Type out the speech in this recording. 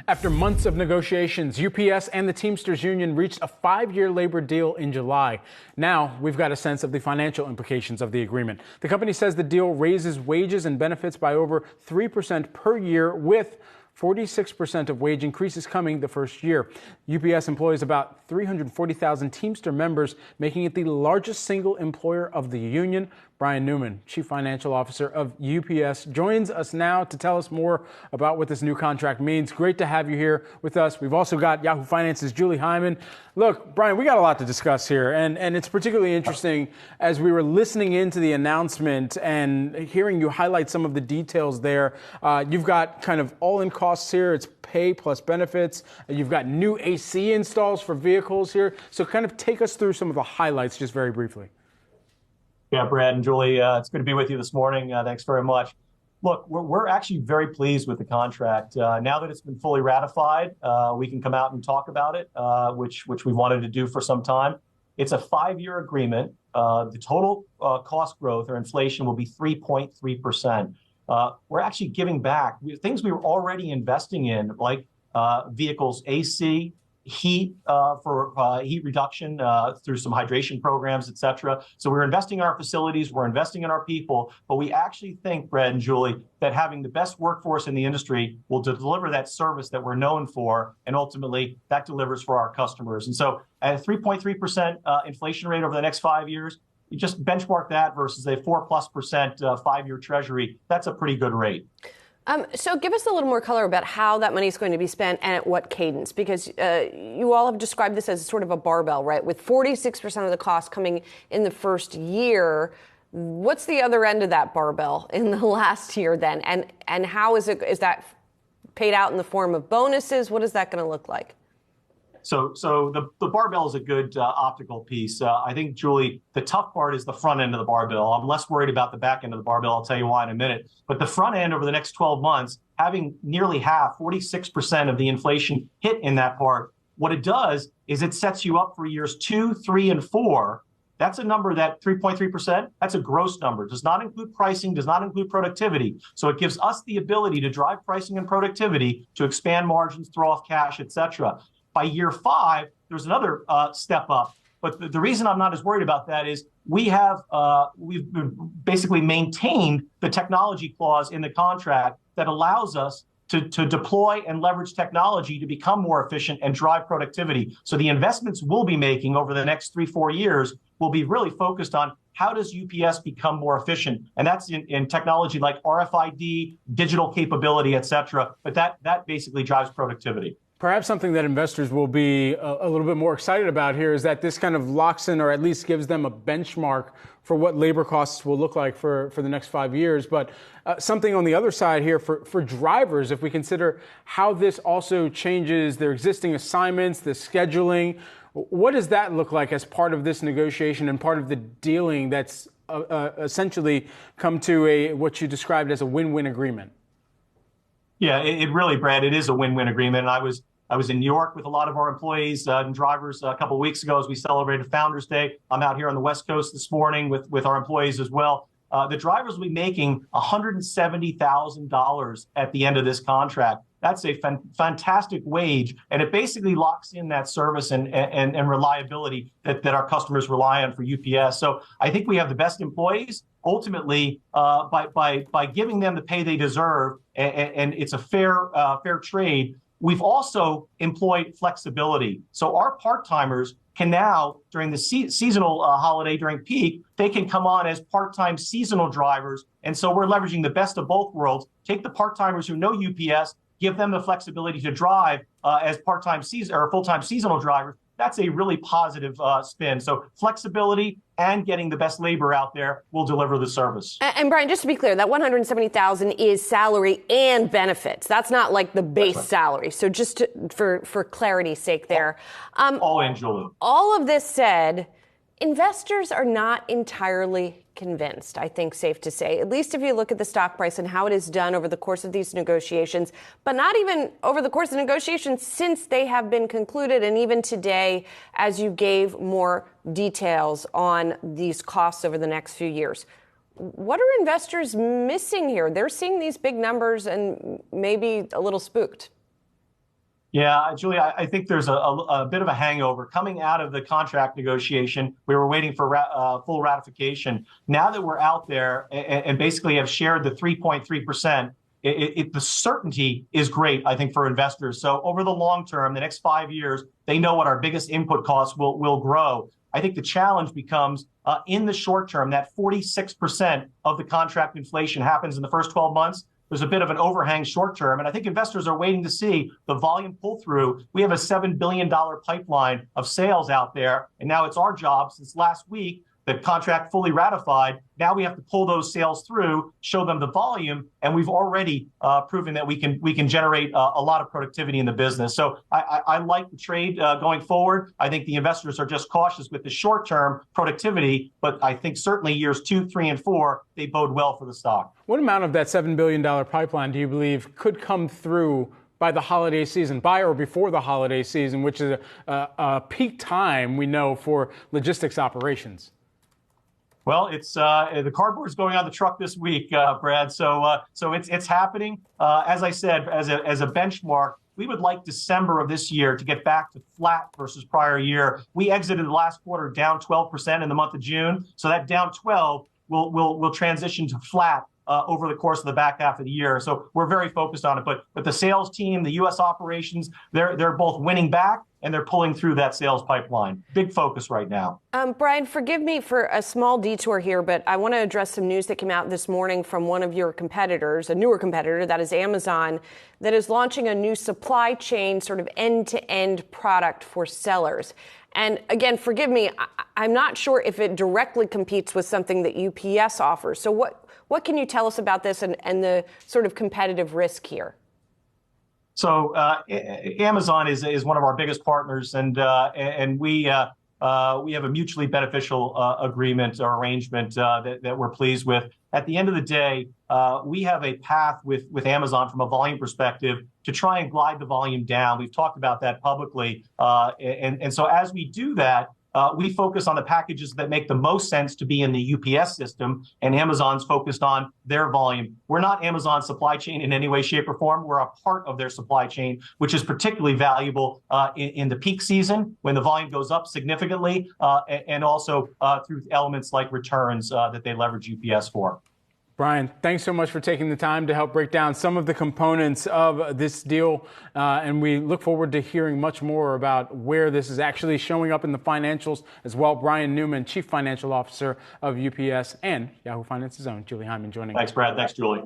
After months of negotiations, UPS and the Teamsters union reached a 5-year labor deal in July. Now we've got a sense of the financial implications of the agreement. The company says the deal raises wages and benefits by over 3% per year, with 46% of wage increases coming the first year. UPS employs about 340,000 Teamster members, making it the largest single employer of the union. Brian Newman, Chief Financial Officer of UPS, joins us now to tell us more about what this new contract means. Great to have you here with us. We've also got Yahoo Finance's Julie Hyman. Look, Brian, we got a lot to discuss here, and it's particularly interesting as we were listening into the announcement and hearing you highlight some of the details there. You've got kind of all-in costs here. It's pay plus benefits. You've got new AC installs for vehicles here. So kind of take us through some of the highlights just very briefly. Yeah, Brad and Julie, it's good to be with you this morning. Thanks very much. Look, we're actually very pleased with the contract. Now that it's been fully ratified, we can come out and talk about it, which we wanted to do for some time. It's a 5-year agreement. The total cost growth or inflation will be 3.3%. We're actually giving back things we were already investing in, like vehicles, AC, heat for heat reduction through some hydration programs, et cetera. So we're investing in our facilities, we're investing in our people, but we actually think, Brad and Julie, that having the best workforce in the industry will deliver that service that we're known for, and ultimately that delivers for our customers. And so at a 3.3% inflation rate over the next 5 years, you just benchmark that versus a 4+% 5-year treasury. That's a pretty good rate. So give us a little more color about how that money is going to be spent and at what cadence, because you all have described this as sort of a barbell, right? With 46% of the cost coming in the first year, what's the other end of that barbell in the last year then? And how is that paid out in the form of bonuses? What is that going to look like? So the barbell is a good optical piece. I think, Julie, the tough part is the front end of the barbell. I'm less worried about the back end of the barbell. I'll tell you why in a minute. But the front end over the next 12 months, having nearly half, 46% of the inflation hit in that part, what it does is it sets you up for years 2, 3, and 4. That's a number, that 3.3%, that's a gross number. Does not include pricing, does not include productivity. So it gives us the ability to drive pricing and productivity to expand margins, throw off cash, et cetera. By year 5, there's another step up. But the reason I'm not as worried about that is we've basically maintained the technology clause in the contract that allows us to deploy and leverage technology to become more efficient and drive productivity. So the investments we'll be making over the next 3-4 years will be really focused on how does UPS become more efficient? And that's in technology like RFID, digital capability, et cetera. But that basically drives productivity. Perhaps something that investors will be a little bit more excited about here is that this kind of locks in, or at least gives them a benchmark for what labor costs will look like for the next 5 years. But something on the other side here for drivers, if we consider how this also changes their existing assignments, the scheduling, what does that look like as part of this negotiation and part of the dealing that's essentially come to what you described as a win-win agreement? Yeah, it really, Brad, it is a win-win agreement. And I was in New York with a lot of our employees and drivers a couple of weeks ago as we celebrated Founders Day. I'm out here on the West Coast this morning with our employees as well. The drivers will be making $170,000 at the end of this contract. That's a fantastic wage, and it basically locks in that service and reliability that our customers rely on for UPS. So I think we have the best employees. Ultimately, by giving them the pay they deserve, and it's a fair trade, we've also employed flexibility. So our part-timers can now, during the seasonal holiday, during peak, they can come on as part-time seasonal drivers. And so we're leveraging the best of both worlds. Take the part-timers who know UPS, give them the flexibility to drive as part-time or full-time seasonal drivers. That's a really positive spin. So flexibility and getting the best labor out there will deliver the service. And Brian, just to be clear, that $170,000 is salary and benefits. That's not like the base salary. So just for clarity's sake there. All in, Julie. All of this said, investors are not entirely convinced, I think safe to say, at least if you look at the stock price and how it is done over the course of these negotiations, but not even over the course of negotiations since they have been concluded, and even today as you gave more details on these costs over the next few years. What are investors missing here? They're seeing these big numbers and maybe a little spooked. Yeah, Julie, I think there's a bit of a hangover coming out of the contract negotiation. We were waiting for full ratification. Now that we're out there and basically have shared the 3.3%, the certainty is great, I think, for investors. So over the long term, the next 5 years, they know what our biggest input costs will grow. I think the challenge becomes in the short term, that 46% of the contract inflation happens in the first 12 months. There's a bit of an overhang short term, and I think investors are waiting to see the volume pull through. We have a $7 billion pipeline of sales out there, and now it's our job since last week, the contract fully ratified. Now we have to pull those sales through, show them the volume, and we've already proven that we can generate a lot of productivity in the business. So I like the trade going forward. I think the investors are just cautious with the short-term productivity, but I think certainly years 2, 3, and 4, they bode well for the stock. What amount of that $7 billion pipeline do you believe could come through by the holiday season, by or before the holiday season, which is a peak time, we know, for logistics operations? Well, it's the cardboard's going on the truck this week, Brad. So it's happening. As I said, as a benchmark, we would like December of this year to get back to flat versus prior year. We exited the last quarter down 12% in the month of June. So that down 12 will transition to flat over the course of the back half of the year. So we're very focused on it. But the sales team, the U.S. operations, they're both winning back and they're pulling through that sales pipeline. Big focus right now. Brian, forgive me for a small detour here, but I want to address some news that came out this morning from one of your competitors, a newer competitor, that is Amazon, that is launching a new supply chain sort of end-to-end product for sellers. And again, forgive me, I'm not sure if it directly competes with something that UPS offers. So what can you tell us about this and the sort of competitive risk here? So Amazon is one of our biggest partners, and we have a mutually beneficial agreement or arrangement that we're pleased with. At the end of the day, we have a path with Amazon from a volume perspective to try and glide the volume down. We've talked about that publicly, and so as we do that, we focus on the packages that make the most sense to be in the UPS system, and Amazon's focused on their volume. We're not Amazon's supply chain in any way, shape, or form. We're a part of their supply chain, which is particularly valuable in the peak season when the volume goes up significantly, and also through elements like returns that they leverage UPS for. Brian, thanks so much for taking the time to help break down some of the components of this deal. And we look forward to hearing much more about where this is actually showing up in the financials as well. Brian Newman, Chief Financial Officer of UPS and Yahoo Finance's own Julie Hyman joining us. Thanks, Brad. Thanks, Julie.